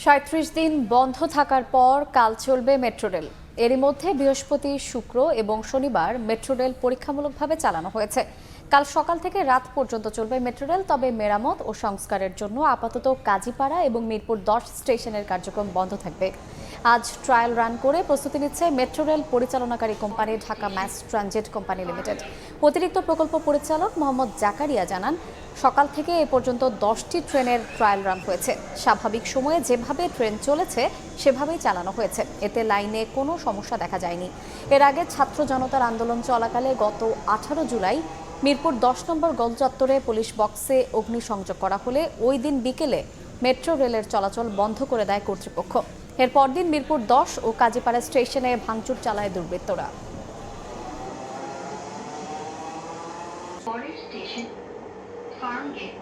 ৩৭ দিন বন্ধ থাকার পর কাল চলবে মেট্রো রেল। এরই মধ্যে বৃহস্পতি, শুক্র এবং শনিবার মেট্রো রেল পরীক্ষামূলকভাবে চালানো হয়েছে। কাল সকাল থেকে রাত পর্যন্ত চলবে মেট্রো রেল, তবে মেরামত ও সংস্কারের জন্য আপাতত কাজীপাড়া এবং মিরপুর ১০ স্টেশনের কার্যক্রম বন্ধ থাকবে। আজ ট্রায়াল রান করে প্রস্তুতি নিচ্ছে মেট্রো রেল পরিচালনাকারী company Dhaka mass transit company limited. অতিরিক্ত প্রকল্প পরিচালক মোহাম্মদ জাকারিয়া জানান, সকাল থেকে এ পর্যন্ত 10টি ট্রেনের ট্রায়াল রান হয়েছে। স্বাভাবিক সময়ে যেভাবে ট্রেন চলেছে সেভাবেই চালানো হয়েছে, এতে লাইনে কোনো সমস্যা দেখা যায়নি। এর আগে ছাত্র জনতার আন্দোলন চলাকালে গত 18 জুলাই মিরপুর 10 নম্বর গোল চত্বরে পুলিশ বক্সে অগ্নিসংযোগ করা হলে ওই দিন বিকেলে মেট্রো রেলের চলাচল বন্ধ করে দেয় কর্তৃপক্ষ। এর পরদিন মিরপুর 10 ও কাজীপাড়া স্টেশনে ভাঙচুর চালায় দুর্বৃত্তরা। পরের স্টেশন ফার্ম গেট।